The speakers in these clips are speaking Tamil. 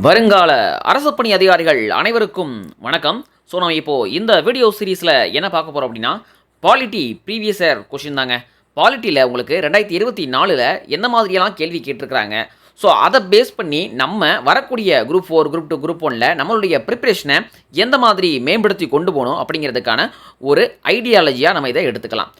வருங்கால அரசு பணி அதிகாரிகள் அனைவருக்கும் வணக்கம். ஸோ நம்ம இப்போது இந்த வீடியோ சீரீஸில் என்ன பார்க்க போகிறோம் அப்படின்னா, பாலிட்டி ப்ரீவியஸ் இயர் கொஷின் தாங்க. பாலிட்டியில் உங்களுக்கு 2024 எந்த மாதிரியெல்லாம் கேள்வி கேட்டிருக்கிறாங்க. ஸோ அதை பேஸ் பண்ணி நம்ம வரக்கூடிய குரூப் 4, குரூப் 2, குரூப் 1ல் நம்மளுடைய ப்ரிப்ரேஷனை எந்த மாதிரி மேம்படுத்தி கொண்டு போகணும் அப்படிங்கிறதுக்கான ஒரு ஐடியாலஜியாக நம்ம இதை எடுத்துக்கலாம்.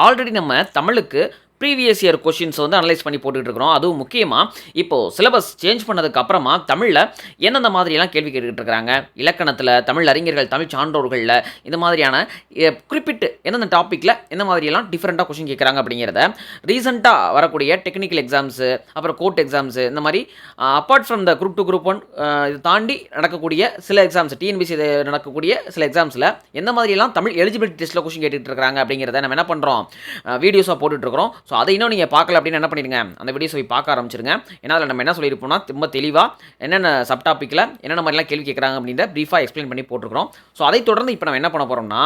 ஆல்ரெடி நம்ம தமிழுக்கு ப்ரீவியஸ் இயர் கொஷின்ஸ் வந்து அனலைஸ் பண்ணி போட்டுக்கிட்டு இருக்கிறோம். அதுவும் முக்கியமாக இப்போது சிலபஸ் சேஞ்ச் பண்ணதுக்கு அப்புறமா தமிழில் எந்தெந்த மாதிரியெல்லாம் கேள்வி கேட்டுக்கிட்டு இருக்கிறாங்க, இலக்கணத்தில், தமிழ் அறிஞர்கள், தமிழ் சான்றோர்களில் இந்த மாதிரியான குறிப்பிட்டு எந்தெந்த டாப்பிக்கில் எந்த மாதிரியெல்லாம் டிஃப்ரெண்ட்டாக கொஷின் கேட்குறாங்க அப்படிங்கிறத ரீசெண்டாக வரக்கூடிய டெக்னிக்கல் எக்ஸாம்ஸு, அப்புறம் கோர்ட் எக்ஸாம்ஸு, இந்த மாதிரி apart from the group 2, group 1 இது தாண்டி நடக்கக்கூடிய சில எக்ஸாம்ஸ், டிஎன்பிசி நடக்கக்கூடிய சில எக்ஸாம்ஸில் எந்த மாதிரியெல்லாம் தமிழ் எலிஜிபிலிட்டி டெஸ்ட்டில் கொஷின் கேட்டுட்டு இருக்கிறாங்க அப்படிங்கிறத நம்ம என்ன பண்ணுறோம், வீடியோஸாக போட்டுட்ருக்கிறோம். ஸோ அதை இன்னும் நீங்கள் பார்க்கல அப்படின்னு என்ன பண்ணிடுங்க, அந்த வீடியோஸ் போய் பார்க்க ஆரம்பிச்சிருங்க. ஏன்னா அதில் நம்ம என்ன சொல்லியிருப்போம்னா, ரொம்ப தெளிவாக என்னென்ன சப் டாப்பிக்கில் என்னென்ன மாதிரிலாம் கேள்வி கேட்குறாங்க அப்படின்ற ப்ரீஃபாக எக்ஸ்பிளைன் பண்ணி போட்டிருக்கிறோம். ஸோ அதை தொடர்ந்து இப்போ நம்ம என்ன பண்ண போகிறோம்னா,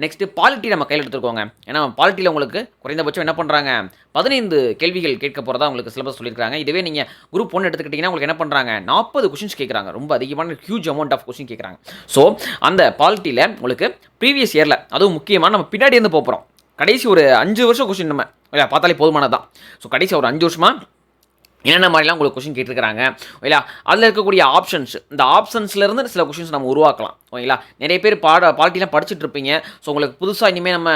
நெக்ஸ்ட்டு பாலிட்டி நம்ம கையில் எடுத்துருக்கோங்க. ஏன்னா பாலிட்டியில் உங்களுக்கு குறைந்தபட்சம் என்ன பண்ணுறாங்க, 15 கேள்விகள் கேட்க போகிறதா உங்களுக்கு சிலபஸ் சொல்லியிருக்காங்க. இதுவே நீங்கள் குரூப் 1 எடுத்துக்கிட்டிங்கன்னா உங்களுக்கு என்ன பண்ணுறாங்க, 40 கொஷின்ஸ் கேட்குறாங்க. ரொம்ப அதிகமான ஹியூஜ் அமௌண்ட் ஆஃப் கொஷின் கேட்குறாங்க. ஸோ அந்த பாலிட்டியில் உங்களுக்கு ப்ரீவியஸ் இயரில் அதுவும் முக்கியமாக நம்ம பின்னாடி இருந்து போகிறோம். கடைசி ஒரு 5 வருஷம் கொஷின் நம்ம பார்த்தாலே போதுமானது தான். ஸோ கடைசி ஒரு 5 வருஷமாக என்னென்ன மாதிரிலாம் உங்களுக்கு கொஷின் கேட்டிருக்கிறாங்க, ஓகேங்களா. அதில் இருக்கக்கூடிய ஆப்ஷன்ஸ், இந்த ஆப்ஷன்ஸ்லேருந்து சில கொஷின்ஸ் நம்ம உருவாக்கலாம், ஓகேங்களா. நிறைய பேர் பாலிட்டிலாம் படிச்சுட்டு இருப்பீங்க. ஸோ உங்களுக்கு புதுசாக இனிமேல் நம்ம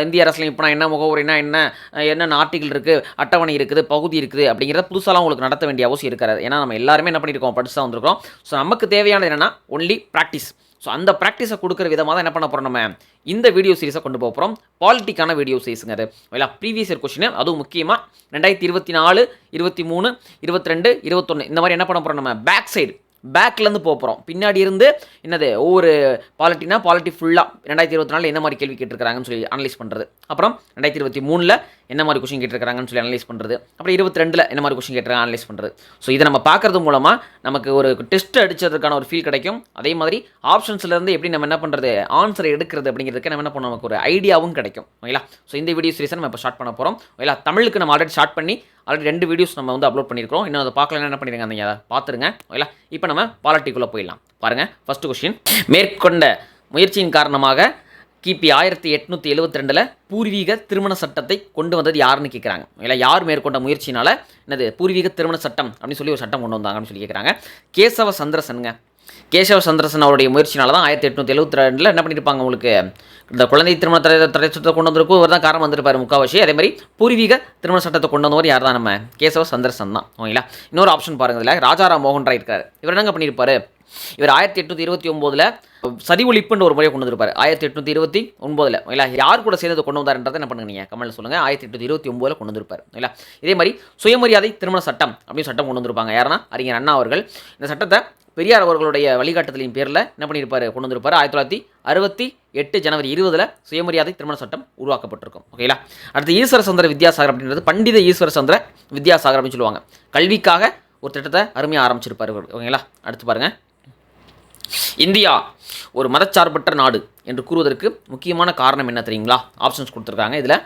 இந்திய அரசியல் இப்போ என்ன முகவரினா என்னென்ன ஆர்டிகல் இருக்குது, அட்டவணை இருக்குது, பகுதி இருக்குது அப்படிங்கிறத புதுசாலாம் உங்களுக்கு நடத்த வேண்டிய அவசியம் இருக்காது. ஏன்னா நம்ம எல்லாருமே என்ன பண்ணியிருக்கோம், படிச்சு தான் வந்திருக்கோம். ஸோ நமக்கு தேவையானது என்னென்னா ஒன்லி ப்ராக்டிஸ். ஸோ அந்த ப்ராக்டிஸை கொடுக்குற விதமாக தான் என்ன பண்ண போகிறோம், நம்ம இந்த வீடியோ சீரிஸை கொண்டு போக போகிறோம். பாலிட்டிக்கான வீடியோ சீரிஸுங்க அது, ஓகேங்களா. ப்ரீவியஸ் இயர் கொஸ்டின், அதுவும் முக்கியமாக 2024, 23, 22, 21 இந்த மாதிரி என்ன பண்ண போகிறோம், நம்ம பேக்லேருந்து போக போகிறோம். பின்னாடி இருந்து என்னது ஒவ்வொரு பாலிட்டி ஃபுல்லாக 2024 என்ன மாதிரி கேள்வி கேட்டிருக்காங்கன்னு சொல்லி அனலைஸ் பண்ணுறது. அப்புறம் 2023 என்ன மாதிரி கொஷின் கேட்டிருக்காங்கன்னு சொல்லி அனலைஸ் பண்ணுறது. அப்புறம் 22 என்ன மாதிரி கொஷின் கேட்டிருக்காங்க அனலைஸ் பண்ணுறது. ஸோ இதை நம்ம பார்க்கறது மூலமாக நமக்கு ஒரு டெஸ்ட் அடித்ததுக்கான ஒரு ஃபீல் கிடைக்கும். அதே மாதிரி ஆப்ஷன்ஸ்லேருந்து எப்படி நம்ம என்ன பண்ணுறது, ஆன்சரை எடுக்கிறது அப்படிங்கிறதுக்கு நம்ம என்ன பண்ண நமக்கு ஒரு ஐடியாவும் கிடைக்கும், ஓகேங்களா. ஸோ இந்த வீடியோ சீரிஸை நம்ம இப்போ ஸ்டார்ட் பண்ண போகிறோம், ஓகேங்களா. தமிழுக்கு நம்ம ஆல்ரெடி ஸ்டார்ட் பண்ணி 2 வீடியோஸ் நம்ம வந்து அப்லோட் பண்ணியிருக்கிறோம். இன்னும் அதை பார்க்கலாம், என்ன பண்ணிடுங்க, நீங்கள் அதை பார்த்துருங்க, ஓகேங்களா. இப்போ நம்ம பாலிட்டிக்குள்ளே போயிடலாம். பாருங்கள், ஃபஸ்ட்டு கொஸ்டின், மேற்கொண்ட முயற்சியின் காரணமாக கிபி 1872 பூர்வீக திருமண சட்டத்தை கொண்டு வந்தது யாருன்னு கேட்குறாங்க, இல்லை யார் மேற்கொண்ட முயற்சினால என்னது பூர்வீக திருமண சட்டம் அப்படின்னு சொல்லி ஒரு சட்டம் கொண்டு வந்தாங்கன்னு சொல்லி கேட்குறாங்க. கேசவ சந்திரசன் அவருடைய முயற்சினால தான் 1872 என்ன பண்ணியிருப்பாங்க, உங்களுக்கு இந்த குழந்தை திருமண தடை சட்டத்தை கொண்டு வந்திருக்கும், இவர் தான் காரணம் வந்திருப்பார் முக்கால்வாசி. அதே மாதிரி பூர்வீக திருமண சட்டத்தை கொண்டு வந்தவர் யார் தான், நம்ம கேசவ சந்திரசன் தான், ஓகேங்களா. இன்னொரு ஆப்ஷன் பாருங்கள், இதில் ராஜாராம் மோகன் ராய் இருக்கார். இவர் என்னங்க பண்ணியிருப்பார், இவர் 1829 சதி ஒழிப்புன்ற ஒரு முறையை கொண்டு வந்திருப்பார். 1829, ஓகேங்களா. யார் கூட சேர்ந்து கொண்டு வந்தார்ன்றதை என்ன பண்ணுங்க, நீங்கள் கமெண்ட்டில் சொல்லுங்கள். 1829 கொண்டு வந்திருப்பார், ஓகேங்களா. இதே மாதிரி சுயமரியாதை திருமண சட்டம் அப்படின்னு சட்டம் கொண்டு வந்திருப்பாங்க. யாருன்னா அறிஞர் அண்ணா அவர்கள். இந்த சட்டத்தை பெரியார் அவர்களுடைய வழிகாட்டுதலின் பேரில் என்ன பண்ணியிருப்பார், கொண்டு வந்திருப்பார். 1968 ஜனவரி 20 சுயமரியாதை திருமண சட்டம் உருவாக்கப்பட்டிருக்கும், ஓகேங்களா. அடுத்து ஈஸ்வர சந்திர வித்யாசாகர் அப்படின்றது பண்டித ஈஸ்வர சந்திர வித்யாசாகர் அப்படின்னு சொல்லுவாங்க. கல்விக்காக ஒரு திட்டத்தை அருமையாக ஆரம்பிச்சிருப்பார், ஓகேங்களா. அடுத்து பாருங்கள், இந்தியா ஒரு மதச்சார்பற்ற நாடு என்று கூறுவதற்கு முக்கியமான காரணம் என்ன தெரியுங்களா? ஆப்ஷன்ஸ் கொடுத்துருக்காங்க. இதில்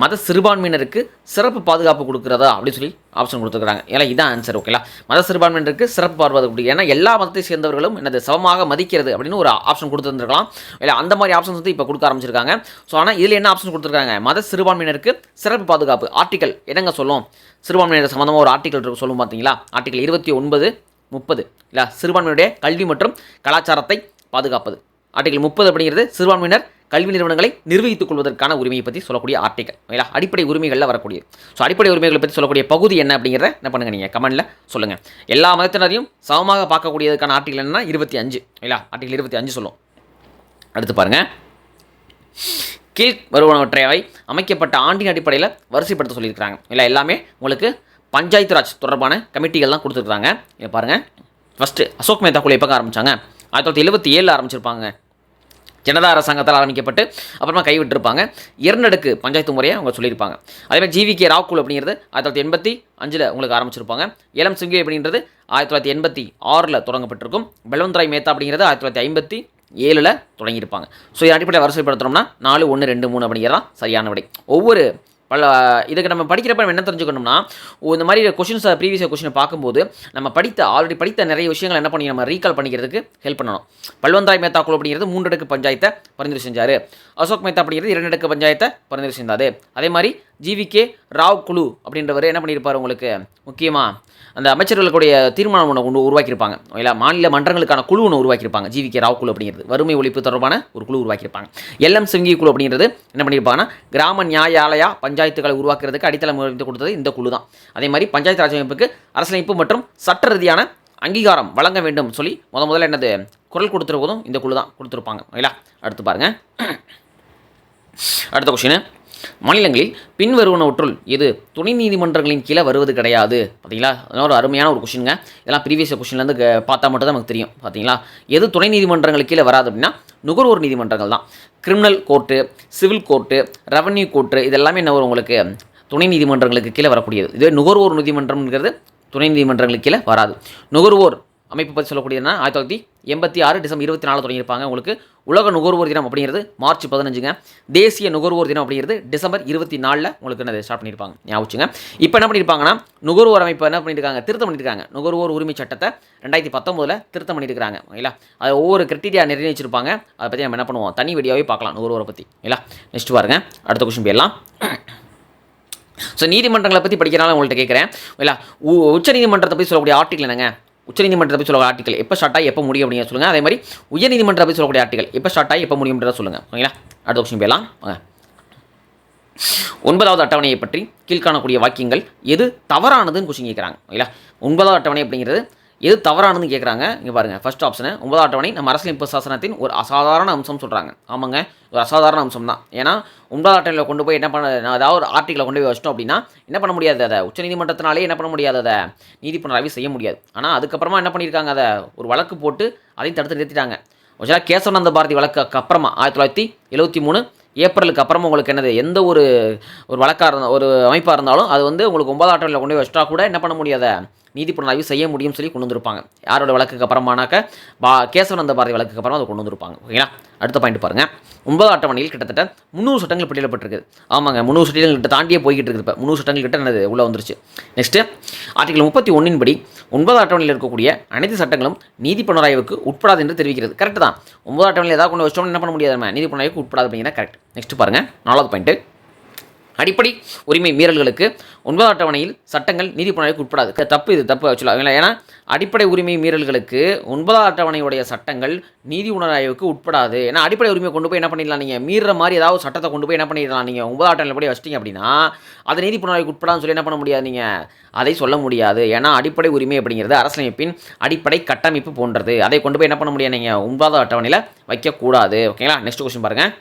மத சிறுபான்மையினருக்கு சிறப்பு பாதுகாப்பு கொடுக்குறதா அப்படின்னு சொல்லி ஆப்ஷன் கொடுத்துருக்காங்க. ஏன்னா இதான் ஆன்சர், ஓகேங்களா. மத சிறுபான்மையினருக்கு சிறப்பு பாதுகாப்பு, ஏன்னா எல்லா மதத்தை சேர்ந்தவர்களும் என்னது சமமாக மதிக்கிறது அப்படின்னு ஒரு ஆப்ஷன் கொடுத்துருந்துருக்கலாம். இல்லை அந்த மாதிரி ஆப்ஷன்ஸ் வந்து இப்போ கொடுக்க ஆரம்பிச்சிருக்காங்க. ஸோ ஆனால் இதில் என்ன ஆப்ஷன் கொடுத்துருக்காங்க, மத சிறுபான்மையினருக்கு சிறப்பு பாதுகாப்பு. ஆர்டிக்கல் என்னங்க சொல்லும், சிறுபான்மையினர் சம்மந்தமாக ஒரு ஆர்டிக்கல் சொல்லும் பார்த்தீங்களா, ஆர்டிக்கல் 29, 30 இல்லை, சிறுபான்மையினுடைய கல்வி மற்றும் கலாச்சாரத்தை பாதுகாப்பது. ஆர்டிகல் 30 அப்படிங்கிறது சிறுபான்மையினர் கல்வி நிறுவனங்களை நிர்வகித்துக் கொள்வதற்கான உரிமையை பற்றி சொல்லக்கூடிய ஆர்டிகல், ஓகேங்களா. அடிப்படை உரிமைகளில் வரக்கூடியது. ஸோ அடிப்படை உரிமைகளை பற்றி சொல்லக்கூடிய பகுதி என்ன அப்படிங்கிறத என்ன பண்ணுங்கள், நீங்கள் கமெண்ட்டில் சொல்லுங்கள். எல்லா மதத்தினரையும் சமமாக பார்க்கக்கூடியதுக்கான ஆர்டிகல் என்னன்னா 25, ஓகேங்களா. ஆர்டிகல் 25 சொல்லும். அடுத்து பாருங்கள், கீழ் வருவனவற்றை அமைக்கப்பட்ட ஆண்டின் அடிப்படையில் வரிசைப்படுத்த சொல்லியிருக்கிறாங்க. இல்லை எல்லாமே உங்களுக்கு பஞ்சாயத்து ராஜ் தொடர்பான கமிட்டிகள் தான் கொடுத்துருக்காங்க. இதை பாருங்கள், ஃபஸ்ட்டு அசோக் மேத்தா குழு எப்போ ஆரம்பித்தாங்க, 1977 ஆரம்பிச்சிருப்பாங்க. ஜனதா அரசாங்கத்தால் ஆரம்பிக்கப்பட்டு அப்புறமா கைவிட்டிருப்பாங்க. 2 அடுக்கு பஞ்சாயத்து முறையை அவங்க சொல்லியிருப்பாங்க. அதேமாதிரி ஜிவிகே ராவ் குழு அப்படிங்கிறது 1985 உங்களுக்கு ஆரம்பிச்சிருப்பாங்க. ஏலம் சிங்கே அப்படின்றது 1986 தொடங்கப்பட்டிருக்கும். பல்வந்த் ராய் மேத்தா அப்படிங்கிறது 1957 தொடங்கியிருப்பாங்க. ஸோ இதை அடிப்படையில் வரிசைப்படுத்தணும்னா 4, 1, 2, 3 அப்படிங்கிறதான் சரியான விடை. ஒவ்வொரு இதுக்கு நம்ம படிக்கிறப்ப நம்ம என்ன தெரிஞ்சுக்கணும்னா, இந்த மாதிரி கொஷின்ஸ் ப்ரீவியஸ் கொஷினை பார்க்கும்போது நம்ம ஆல்ரெடி படித்த நிறைய விஷயங்கள் என்ன பண்ணி நம்ம ரீகால் பண்ணிக்கிறதுக்கு ஹெல்ப் பண்ணணும். பல்வந்தாய் மேத்தா குழு அப்படிங்கிறது 3 அடுக்கு பஞ்சாயத்தை பரிந்துரை செஞ்சார். அசோக் மேத்தா அப்படிங்கிறது 2 அடுக்கு பஞ்சாயத்தை பரிந்துரை செஞ்சார். அதே மாதிரி ஜிவிகே ராவ் குழு அப்படின்றவர் என்ன பண்ணியிருப்பார், உங்களுக்கு முக்கியமாக அந்த அமைச்சர்களுடைய தீர்மானம் ஒன்று உருவாக்கியிருப்பாங்க. இல்லை, மாநில மன்றங்களுக்கான குழு ஒன்று உருவாக்கியிருப்பாங்க. ஜிவிகே ராவ் குழு அப்படிங்கிறது வறுமை ஒழிப்பு தொடர்பான ஒரு குழு உருவாக்கியிருப்பாங்க. எல்எம் சிங்கி குழு அப்படிங்கிறது என்ன பண்ணியிருப்பாங்கன்னா, கிராம நியாயாலயா பஞ்சாயத்துகளை உருவாக்குறதுக்கு அடித்தளம் கொடுத்தது இந்த குழு தான். அதே மாதிரி பஞ்சாயத்து ராஜ் அமைப்புக்கு அரசியலமைப்பு மற்றும் சட்ட ரீதியான அங்கீகாரம் வழங்க வேண்டும் சொல்லி முதல்ல என்னது குரல் கொடுத்துருப்பதும் இந்த குழு தான் கொடுத்துருப்பாங்க. ஓகேங்களா, அடுத்து பாருங்கள். அடுத்த கொஸ்டின், மாநிலங்களில் பின்வருவனவற்றுள் எது துணை நீதிமன்றங்களின் கீழே வருவது கிடையாது? பார்த்தீங்களா, அதனால் ஒரு அருமையான ஒரு கொஷினுங்க. இதெல்லாம் ப்ரீவியஸ் கொஷின்லேருந்து பார்த்தா மட்டும் தான் நமக்கு தெரியும். பார்த்தீங்களா, எது துணை நீதிமன்றங்களுக்கு கீழே வராது அப்படின்னா நுகர்வோர் நீதிமன்றங்கள் தான். Criminal court, civil court, revenue court இதெல்லாமே என்ன வரும் உங்களுக்கு துணை நீதிமன்றங்களுக்கு கீழே வரக்கூடியது. இதுவே நுகர்வோர் நீதிமன்றம்ங்கிறது துணை நீதிமன்றங்களுக்கு கீழே வராது. நுகர்வோர் அமைப்பு பற்றி சொல்லக்கூடியதுனா 1986 டிசம்பர் 24 தொடங்கியிருப்பாங்க. உங்களுக்கு உலக நுகர்வோர் தினம் அப்படிங்கிறது மார்ச் 15ங்க. தேசிய நுகர்வோர் தினம் அப்படிங்கிறது டிசம்பர் 24 உங்களுக்கு என்னது ஸ்டார்ட் பண்ணியிருப்பாங்க. ஞாபகம். இப்போ என்ன பண்ணியிருப்பாங்கன்னா, நுகர்வோர் அமைப்பு என்ன பண்ணியிருக்காங்க, திருத்தம் பண்ணியிருக்காங்க. நுகர்வோர் உரிமை சட்டத்தை 2019 திருத்தம் பண்ணியிருக்காங்க. ஓகேங்களா, அது ஒவ்வொரு கிரிட்டீரியா நிர்ணயிச்சிருப்பாங்க. அதை பற்றி நம்ம என்ன பண்ணுவோம், தனி வீடியோவே பார்க்கலாம் நுகர்வோரை பற்றி. ஓகேங்களா, நெக்ஸ்ட் பாருங்க, அடுத்த கொஸ்டின் போயிடலாம். ஸோ நீதிமன்றங்களை பற்றி படிக்கிறனால உங்கள்கிட்ட கேட்குறேன். ஓகேங்களா, உச்ச நீதிமன்றத்தை பற்றி சொல்லக்கூடிய ஆர்டிக்கல் என்னங்க, உச்சநீதிமன்றத்தை பற்றி சொல்லக்கூடிய ஆர்டிக்கல் எப்போ ஸ்டார்ட் ஆகி எப்போ முடியும் அப்படிங்க சொல்லுங்கள். அதே மாதிரி உயர்நீதிமன்றத்தை பற்றி சொல்லக்கூடிய ஆர்டிக்கல் எப்போ ஸ்டார்ட் ஆகி எப்போ முடியும்ன்றதை சொல்லுங்கள். ஓகேங்களா, அடுத்த கொஸ்டின் போயிடலாம். 9வது அட்டவணையை பற்றி கீழ்காணக்கூடிய வாக்கியங்கள் எது தவறானதுன்னு கொஸ்டின் கேட்குறாங்க. ஓகேங்களா, 9வது அட்டவணை அப்படிங்கிறது எது தவறானதுன்னு கேட்குறாங்க. இங்கே பாருங்கள், ஃபர்ஸ்ட் ஆப்ஷனு 9வது அட்டவணை நம்ம அரசியலமைப்பு சாசனத்தின் ஒரு அசாதாரண அம்சம் சொல்கிறாங்க. ஆமாங்க, ஒரு அசாதாரண அம்சம் தான். ஏன்னா 9வது அட்டவணையில் கொண்டு போய் என்ன பண்ண, அதாவது ஒரு ஆர்டிக்கலை கொண்டு போய் வச்சிட்டோம் அப்படின்னா என்ன பண்ண முடியாது, அதை உச்சநீதிமன்றத்தினாலே என்ன பண்ண முடியாது, அதை நீதி புனராய்வு செய்ய முடியாது. ஆனால் அதுக்கப்புறமா என்ன பண்ணியிருக்காங்க, அதை ஒரு வழக்கு போட்டு அதையும் தடுத்து நிறுத்திட்டாங்க. ஓகேங்களா, கேசவானந்த பாரதி வழக்குக்கு அப்புறமா 1973 ஏப்ரலுக்கு அப்புறமா உங்களுக்கு என்னது, எந்த ஒரு வழக்காக இருந்தால் ஒரு அமைப்பாக இருந்தாலும் அது வந்து உங்களுக்கு 9வது அட்டவணையில் கொண்டு போய் வச்சிட்டா கூட என்ன பண்ண முடியாத நீதி புனராய்வு செய்ய முடியும்னு சொல்லி கொண்டு வந்திருப்பாங்க. யாரோட வழக்குக்கு அப்புறமானாக்க கேசவானந்த பாரதி வழக்குக்கு அப்புறமா அதை கொண்டு வந்திருப்பாங்க. ஓகேங்களா, அடுத்த பாயிண்ட் பாருங்கள். 9வது அட்டவணையில் கிட்டத்தட்ட 300 சட்டங்கள் பட்டியலிடப்பட்டிருக்கு. ஆமாங்க, 300 சட்டங்கள் கிட்ட தாண்டியே போய்கிட்டு இருக்குது. இப்போ 300 சட்டங்கள் கிட்ட என்னது உள்ளே வந்துருச்சு. நெக்ஸ்ட்டு ஆர்டிகல் 31 படி 9வது அட்டவணையில் இருக்கக்கூடிய அனைத்து சட்டங்களும் நீதி புனராய்வுக்கு உட்படாது என்று தெரிவிக்கிறது. கரெக்ட் தான். 9வது அட்டவணையில் ஏதாவது கொண்டு வச்சோம்னு என்ன பண்ண முடியாது, நம்ம நீதி புனராய்வுக்கு உட்படாது அப்படிங்கிறத கரெக்ட். நெக்ஸ்ட் பாருங்கள், 4வது பாயிண்ட்டு, அடிப்படை உரிமை மீறல்களுக்கு 9வது அட்டவணையில் சட்டங்கள் நீதி புனராய்வுக்கு உட்படாது. தப்பு, இது தப்பு ஆக்சுவலாக. ஏன்னா அடிப்படை உரிமை மீறல்களுக்கு 9வது அட்டவணையுடைய சட்டங்கள் நீதி புனராய்வுக்கு உட்படாது. ஏன்னா அடிப்படை உரிமையை கொண்டு போய் என்ன பண்ணிடலாம், நீங்கள் மீறுற மாதிரி ஏதாவது சட்டத்தை கொண்டு போய் என்ன பண்ணிடலாம், நீங்கள் 9வது அட்டவணையில் படி வச்சிட்டிங்க அப்படின்னா அது நீதி புனராய்வுக்கு உட்படாதுன்னு சொல்லி என்ன பண்ண முடியாது, நீங்கள் அதை சொல்ல முடியாது. ஏன்னா அடிப்படை உரிமை அப்படிங்கிறது அரசியலமைப்பின் அடிப்படை கட்டமைப்பு போன்றது. அதை கொண்டு போய் என்ன பண்ண முடியாது, நீங்கள் 9வது அட்டவணையில் வைக்கக்கூடாது. ஓகேங்களா, நெக்ஸ்ட் கொஸ்டின் பாருங்கள்.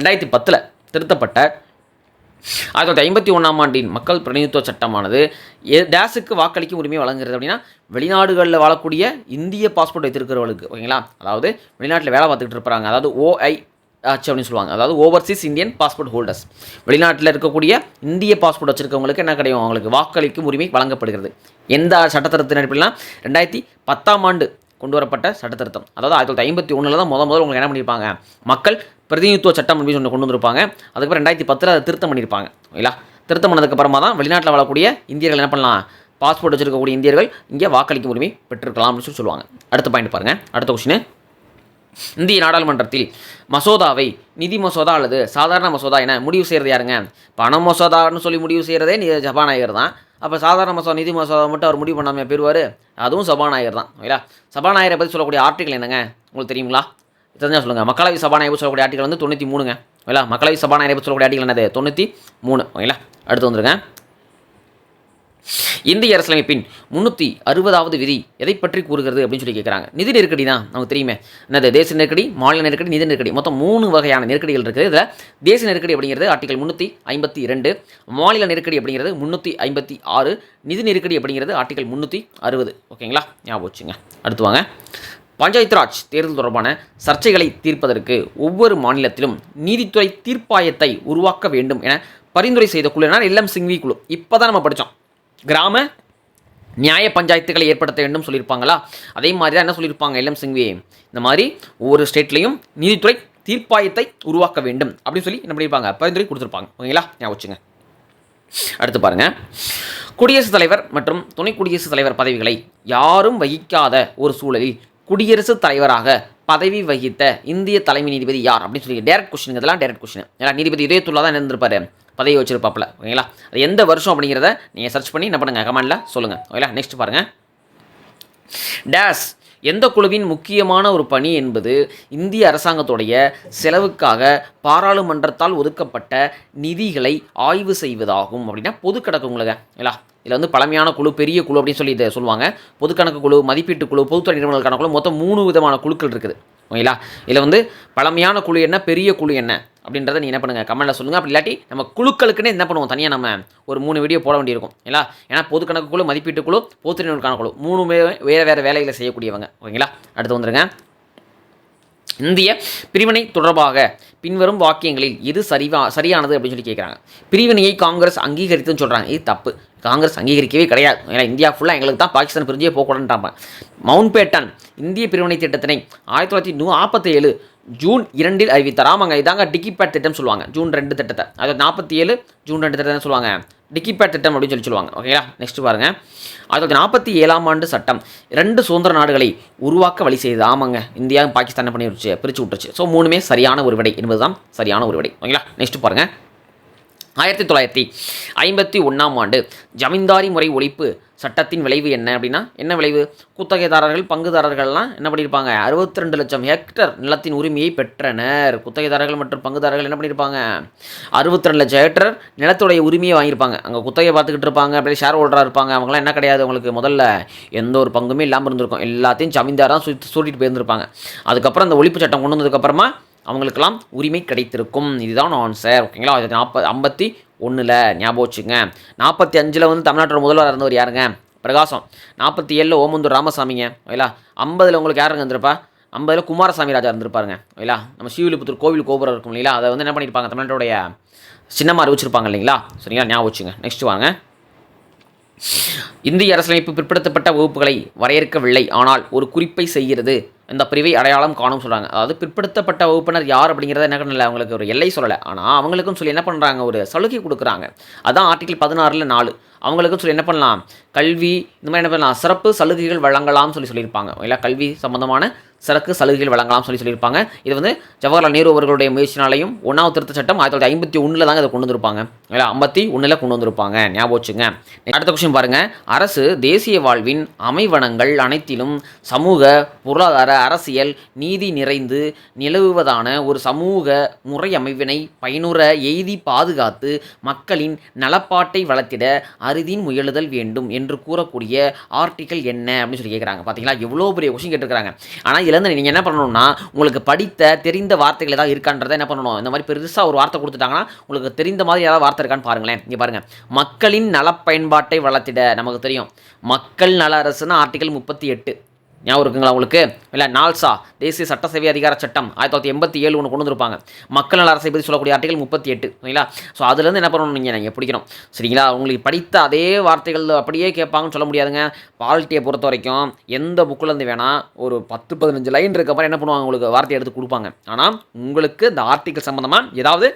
2010 திருத்தப்பட்ட 1951 ஆண்டின் மக்கள் பிரதிநிதித்துவ சட்டமானது டேஸுக்கு வாக்களிக்கும் உரிமை வழங்குகிறது அப்படின்னா வெளிநாடுகளில் வாழக்கூடிய இந்திய பாஸ்போர்ட் வைத்திருக்கிறவர்களுக்கு. ஓகேங்களா, அதாவது வெளிநாட்டில் வேலை பார்த்துக்கிட்டு இருப்பாங்க, அதாவது OIH அப்படின்னு சொல்லுவாங்க, அதாவது ஓவர்சீஸ் இந்தியன் பாஸ்போர்ட் ஹோல்டர்ஸ். வெளிநாட்டில் இருக்கக்கூடிய இந்திய பாஸ்போர்ட் வச்சிருக்கவங்களுக்கு என்ன கிடைக்கும், அவங்களுக்கு வாக்களிக்கும் உரிமை வழங்கப்படுகிறது. எந்த சட்டத்திருத்தின் அடிப்படையில் 2010 ஆண்டு கொண்டு வரப்பட்ட சட்டத்திருத்தம். அதாவது 1951 தான் முதல்ல உங்களுக்கு என்ன பண்ணியிருப்பாங்க, மக்கள் பிரதிநிதித்துவ சட்டம் அப்படின்னு ஒன்று கொண்டு வந்திருப்பாங்க. அதுக்கப்புறம் 2010 அதை திருத்தம் பண்ணியிருப்பாங்க. ஓகேங்களா, திருத்தம் பண்ணதுக்கப்புறமா தான் வெளிநாட்டில் வாழக்கூடிய இந்தியர்கள் என்ன பண்ணலாம், பாஸ்போர்ட் வச்சிருக்கக்கூடிய இந்தியர்கள் இங்கே வாக்களிக்கும் உரிமை பெற்றிருக்கலாம் அப்படின்னு சொல்லுவாங்க. அடுத்த பாயிண்ட் பாருங்கள். அடுத்த கொஸ்டின், இந்திய நாடாளுமன்றத்தில் மசோதாவை நிதி மசோதா அல்லது சாதாரண மசோதா என முடிவு செய்கிறது யாருங்க? பண மசோதான்னு சொல்லி முடிவு செய்கிறதே சபாநாயகர் தான். அப்போ சாதாரண மசோதா நிதி மசோதா மட்டும் அவர் முடிவு பண்ணாமல் பெறுவார், அதுவும் சபாநாயகர் தான். ஓகேங்களா, சபாநாயகரை பற்றி சொல்லக்கூடிய ஆர்டிகல் என்னங்க உங்களுக்கு தெரியுங்களா? தெரிஞ்சால் சொல்லுங்கள். மக்களவை சபாநாயகர் சொல்லக்கூடிய ஆர்டிகல் வந்து 93ங்க. ஓகேங்களா, மக்களவை சபாநாயகர் சொல்லக்கூடிய ஆர்டிகல் என்னது 93. ஓகேங்களா, அடுத்து வந்துருங்க. இந்திய அரசியலமைப்பின் 360வது விதி எதை பற்றி கூறுகிறது அப்படின்னு சொல்லி கேட்குறாங்க. நிதி நெருக்கடி தான் நமக்கு தெரியுமே. என்னது, தேசிய நெருக்கடி, மாநில நெருக்கடி, நிதி நெருக்கடி. மொத்தம் 3 வகையான நெருக்கடிகள் இருக்குது. இதில் தேசிய நெருக்கடி அப்படிங்கிறது ஆர்டிகல் 352, மாநில நெருக்கடி அப்படிங்கிறது 356, நிதி நெருக்கடி அப்படிங்கிறது ஆர்டிகல் 360. ஓகேங்களா, ஞாபகம் வச்சுங்க. அடுத்து வாங்க. பஞ்சாயத்து ராஜ் தேர்தல் தொடர்பான சர்ச்சைகளை தீர்ப்பதற்கு ஒவ்வொரு மாநிலத்திலும் நீதித்துறை தீர்ப்பாயத்தை உருவாக்க வேண்டும் என பரிந்துரை செய்த குழு எல்எம் சிங்வி குழு. இப்போ தான் நம்ம படித்தோம், கிராம நியாய பஞ்சாயத்துகளை ஏற்படுத்த வேண்டும் சொல்லியிருப்பாங்களா, அதே மாதிரி தான் என்ன சொல்லியிருப்பாங்க எல்எம் சிங்வி, இந்த மாதிரி ஒவ்வொரு ஸ்டேட்லேயும் நீதித்துறை தீர்ப்பாயத்தை உருவாக்க வேண்டும் அப்படின்னு சொல்லி என்ன பண்ணியிருப்பாங்க, பரிந்துரை கொடுத்துருப்பாங்க. ஓகேங்களா, ஞாபகம் வச்சுங்க. அடுத்து பாருங்க, குடியரசுத் தலைவர் மற்றும் துணை குடியரசுத் தலைவர் பதவிகளை யாரும் வகிக்காத ஒரு சூழலில் குடியரசுத் தலைவராக பதவி வகித்த இந்திய தலைமை நீதிபதி யார் அப்படின்னு சொல்லி டேரக்ட் கொஸ்டின். இதெல்லாம் டேரக்ட் கொஸ்டின். ஏன்னா நீதிபதி இதயத்துள்ளா தான் இருந்திருப்பாரு, பதவி வச்சிருப்பாப்புல. ஓகேங்களா, அது எந்த வருஷம் அப்படிங்கிறத நீங்கள் சர்ச் பண்ணி என்ன பண்ணுங்கள், கமெண்டில் சொல்லுங்கள். ஓகேங்களா, நெக்ஸ்ட் பாருங்கள், டேஸ் எந்த குழுவின் முக்கியமான ஒரு பணி என்பது இந்திய அரசாங்கத்துடைய செலவுக்காக பாராளுமன்றத்தால் ஒதுக்கப்பட்ட நிதிகளை ஆய்வு செய்வதாகும். அப்படின்னா பொது கணக்குங்களுங்க. இல்லை, இதில் வந்து பழமையான குழு, பெரிய குழு அப்படின்னு சொல்லி இதை சொல்லுவாங்க. பொதுக்கணக்கு குழு, மதிப்பீட்டு குழு, பொதுத்துறை நிறுவனங்களுக்கான குழு, மொத்தம் 3 விதமான குழுக்கள் இருக்குது. ஓகேங்களா, இதில் வந்து பழமையான குழு என்ன, பெரிய குழு என்ன அப்படின்றத நீங்கள் என்ன பண்ணுங்கள், கமெண்ட்டில் சொல்லுங்கள். அப்படி இல்லாட்டி நம்ம குழுக்களுக்குன்னு என்ன பண்ணுவோம், தனியாக நம்ம ஒரு 3 வீடியோ போட வேண்டியிருக்கும். இல்லை, ஏன்னா பொது கணக்கு குழு, மதிப்பீட்டு குழு, பொதுத்துறை நிறுவனங்களுக்கான குழு 3 வேறு வேலைகளை செய்யக்கூடியவங்க. ஓகேங்களா, அடுத்து வந்துருங்க, இந்திய பிரிவினை தொடர்பாக பின்வரும் வாக்கியங்களில் எது சரியானது அப்படின்னு சொல்லி கேட்குறாங்க. பிரிவினையை காங்கிரஸ் அங்கீகரித்துன்னு சொல்கிறாங்க. இது தப்பு. காங்கிரஸ் அங்கீகரிக்கவே கிடையாது. ஏன்னா இந்தியா ஃபுல்லாக எங்களுக்கு தான் பாகிஸ்தான் பிரிஞ்சே போகக்கூடாதுன்றாங்க. மவுண்ட் பேட்டன் இந்திய பிரிவினை திட்டத்தினை 1947 ஜூன் 2 அறிவித்தார். ஆமாங்க, இதாங்க டிக்கிபேட் திட்டம் சொல்லுவாங்க. ஜூன் 2 திட்டத்தை, அதாவது 47 ஜூன் 2 திட்டத்தை சொல்லுவாங்க டிக்கிபேட் திட்டம் அப்படின்னு சொல்லுவாங்க. ஓகேங்களா, நெக்ஸ்ட் பாருங்கள், 1947 சட்டம் 2 சுதந்திர நாடுகளை உருவாக்க வழி செய்யுது. ஆமாங்க, இந்தியா பாகிஸ்தான் பண்ணி பிரித்து விட்டுருச்சு. ஸோ 3மே சரியான ஒரு விடை என்பது தான் சரியான ஒரு விடை. ஓகேங்களா, நெக்ஸ்ட் பாருங்கள், 1951 ஜமீன்தாரி முறை ஒழிப்பு சட்டத்தின் விளைவு என்ன அப்படின்னா, என்ன விளைவு, குத்தகைதாரர்கள் பங்குதாரர்கள்லாம் என்ன பண்ணியிருப்பாங்க, 62 லட்சம் ஹெக்டர் நிலத்தின் உரிமையை பெற்றனர். குத்தகைதாரர்கள் மற்றும் பங்குதாரர்கள் என்ன பண்ணியிருப்பாங்க, 62 லட்சம் ஹெக்டர் நிலத்துடைய உரிமையை வாங்கியிருப்பாங்க. அங்கே குத்தகை பார்த்துக்கிட்டு இருப்பாங்க, அப்படியே ஷேர் ஹோல்டராக இருப்பாங்க. அவங்களாம் என்ன கிடையாது, அவங்களுக்கு முதல்ல எந்த ஒரு பங்குமே இல்லாமல் இருந்திருக்கும். எல்லாத்தையும் ஜமீன்தார் தான் சூட்டிட்டு போயிருந்திருப்பாங்க. அதுக்கப்புறம் அந்த ஒழிப்பு சட்டம் கொண்டு வந்ததுக்கப்புறமா அவங்களுக்கெல்லாம் உரிமை கிடைத்திருக்கும். இதுதான் ஆன்சர். ஓகேங்களா, 51 ஞாபகம் வச்சுங்க. 45 வந்து தமிழ்நாட்டோட முதல்வராக இருந்தவர் யாருங்க, பிரகாசம். 47 ஓமந்தூர் ராமசாமிங்க. ஓகேங்களா, 50 உங்களுக்கு யாருங்க இருந்திருப்பா, 50 குமாரசாமி ராஜா இருந்திருப்பாருங்க. ஓகேங்களா, நம்ம ஸ்ரீவில்லிபுத்தூர் கோவில் கோபுரம் இருக்கும் இல்லைங்களா, அதை வந்து என்ன பண்ணியிருப்பாங்க, தமிழ்நாட்டுடைய சின்னமாக அறிவிச்சிருப்பாங்க இல்லைங்களா. சரிங்களா, ஞாபகம் வச்சுங்க. நெக்ஸ்ட் வாங்க, இந்திய அரசியலமைப்பு பிற்படுத்தப்பட்ட வகுப்புகளை வரையறுக்கவில்லை, ஆனால் ஒரு குறிப்பை செய்கிறது. இந்த பிரிவை அடையாளம் காணும் சொல்கிறாங்க. அதாவது பிற்படுத்தப்பட்ட வகுப்பினர் யார் அப்படிங்கிறத என்ன பண்ணல, அவங்களுக்கு ஒரு எல்லை சொல்லலை. ஆனால் அவங்களுக்கும் சொல்லி என்ன பண்ணுறாங்க, ஒரு சலுகை கொடுக்குறாங்க. அதான் ஆர்டிகல் 16 4 அவங்களுக்கும் சொல்லி என்ன பண்ணலாம், கல்வி இந்த மாதிரி என்ன பண்ணலாம், சிறப்பு சலுகைகள் வழங்கலாம் சொல்லியிருப்பாங்க. இல்லை, கல்வி சம்பந்தமான சிறப்பு சலுகைகள் வழங்கலாம் சொல்லியிருப்பாங்க. இது வந்து ஜவஹர்லால் நேரு அவர்களுடைய முயற்சினாலையும் 1வது திருத்த சட்டம் 1951 தாங்க இதை கொண்டு வந்திருப்பாங்க. இல்லை, 51 கொண்டு வந்திருப்பாங்க. ஞாபகம் வச்சுங்க. அடுத்த கொஸ்டின் பாருங்க, அரசு தேசிய வாழ்வின் அமைவனங்கள் அனைத்திலும் சமூக, பொருளாதார, அரசியல் நீதி நிறைந்து நிலவுவதான ஒரு சமூக முறை அமைவினை பயனுற எய்தி பாதுகாத்து மக்களின் நலப்பாட்டை வளர்த்திட அறுதியின் முயலுதல் வேண்டும் என்று கூறக்கூடிய ஆர்டிகல் என்ன அப்படின்னு சொல்லி கேட்குறாங்க. பார்த்தீங்களா, எவ்வளோ பெரிய கொஸ்டின் கேட்டிருக்காங்க. ஆனால் இதுலேருந்து நீங்கள் என்ன பண்ணணும்னா, உங்களுக்கு படித்த தெரிந்த வார்த்தைகள் ஏதாவது இருக்கான்றதை என்ன பண்ணணும், இந்த மாதிரி பெருசாக ஒரு வார்த்தை கொடுத்துட்டாங்கன்னா உங்களுக்கு தெரிந்த மாதிரி ஏதாவது வார்த்தை இருக்கான்னு பாருங்களேன். இங்கே பாருங்கள், மக்களின் நலப்பயன்பாட்டை வளர்த்திட, நமக்கு தெரியும் மக்கள் நல அரசுன்னு ஆர்டிகல் 38 ஞாபகம் இருக்குங்களா உங்களுக்கு. இல்லை, நால்சா தேசிய சட்டசேவை அதிகார சட்டம் 1987 கொண்டு வந்திருப்பாங்க. மக்கள் நல அரசை பற்றி சொல்லக்கூடிய ஆர்டிகல் 38. சரிங்களா, ஸோ அதுலேருந்து என்ன பண்ணணும், நீங்கள் பிடிக்கணும். சரிங்களா, உங்களுக்கு படித்த அதே வார்த்தைகள் அப்படியே கேட்பாங்கன்னு சொல்ல முடியாதுங்க. பாலிட்டியை பொறுத்த வரைக்கும் எந்த புக்கிலேருந்து வேணால் ஒரு 10-15 லைன் இருக்க மாதிரி என்ன பண்ணுவாங்க, உங்களுக்கு வார்த்தையை எடுத்து கொடுப்பாங்க. ஆனால் உங்களுக்கு இந்த ஆர்டிகல் சம்மந்தமாக ஏதாவது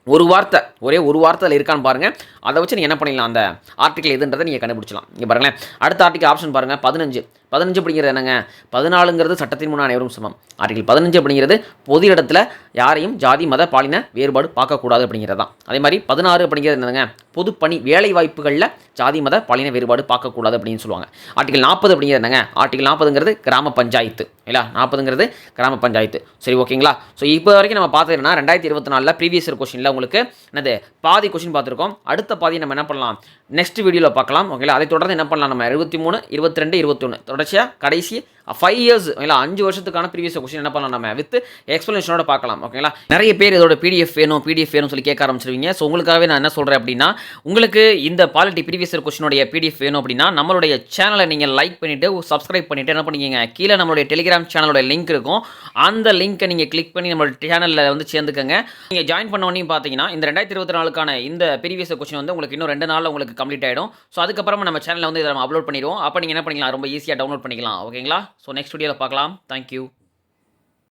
ஒரு வார்த்தை, ஒரே ஒரு வார்த்தை இருக்கான்னு பாருங்கள். அதை வச்சு நீங்கள் என்ன பண்ணிடலாம், அந்த ஆர்டிகல் எதுன்றதை நீங்கள் கண்டுபிடிச்சலாம். இங்கே பாருங்களேன், அடுத்த ஆர்டிகல் ஆப்ஷன் பாருங்கள், 15 அப்படிங்கிறது என்னங்க, 14ங்கிறது சட்டத்தின் முன் அனைவரும் சமம். ஆர்டிகல் 15 அப்படிங்கிறது பொது இடத்துல யாரையும் ஜாதி மத பாலின வேறுபாடு பார்க்கக்கூடாது அப்படிங்கிறது தான். அதே மாதிரி 16 அப்படிங்கிறது என்னங்க, பொது பணி வேலை வாய்ப்புகளில் ஜாதி மத பாலின வேறுபாடு பார்க்கக்கூடாது அப்படின்னு சொல்லுவாங்க. ஆர்டிகல் 40 அப்படிங்கிறது என்னங்க, ஆர்டிகல் 40ங்கிறது கிராம பஞ்சாயத்து. இல்லை, 40ங்கிறது கிராம பஞ்சாயத்து. சரி, ஓகேங்களா. ஸோ இப்போ வரைக்கும் நம்ம பார்த்ததுன்னா 2024 ப்ரீவியஸ் இயர் கொஸ்டினில் உங்களுக்கு என்னது பாதி கொஸ்டின் பார்த்துருக்கோம். அடுத்த பாதி நம்ம என்ன பண்ணலாம், நெக்ஸ்ட் வீடியோவில் பார்க்கலாம். ஓகேங்களா, அதை தொடர்ந்து என்ன பண்ணலாம், நம்ம 23, 22, 21 தொடர்ச்சியாக கடைசி 5 இயர்ஸ் இல்லை 5 வருஷத்துக்கான ப்ரீவியஸ் கொஸ்டின் என்ன பண்ணலாம், நம்ம வித் எக்ஸ்பிளனேஷனோட பார்க்கலாம். ஓகேங்களா, நிறைய பேர் இதோட பிடிஎஃப் வேணும் சொல்லி கேட்க ஆரம்பிச்சிருவீங்க. ஸோ உங்களுக்காகவே நான் என்ன சொல்கிறேன் அப்படின்னா, உங்களுக்கு இந்த பாலிட்டி ப்ரீவியஸ் இயர் கொஸ்டினுடைய பிடிஎஃப் வேணும் அப்படின்னா நம்மளுடைய சேனலை நீங்கள் லைக் பண்ணிவிட்டு சப்ஸ்கிரைப் பண்ணிவிட்டு என்ன பண்ணிக்கிங்க, கீழே நம்மளுடைய டெலிகிராம் சேனலோட லிங்க் இருக்கும். அந்த லிங்க்கை நீங்கள் கிளிக் பண்ணி நம்மளோட சேனலில் வந்து சேர்ந்துக்கங்க. நீங்கள் ஜாயின் பண்ணோன்னே பார்த்தீங்கன்னா இந்த 2024க்கான இந்த ப்ரீவியஸ் கொஸ்டின் வந்து உங்களுக்கு இன்னும் 2 நாளில் உங்களுக்கு கம்ப்ளீட் ஆகிடும். ஸோ அதுக்கப்புறமா நம்ம சேனலில் வந்து இதை நம்ம அப்லோட் பண்ணிடுவோம். அப்போ நீங்கள் என்ன பண்ணிக்கலாம், ரொம்ப ஈஸியாக டவுன்லோட் பண்ணிக்கலாம். ஓகேங்களா, ஸோ நெக்ஸ்ட் வீடியோவில் பார்க்கலாம். தேங்க்யூ.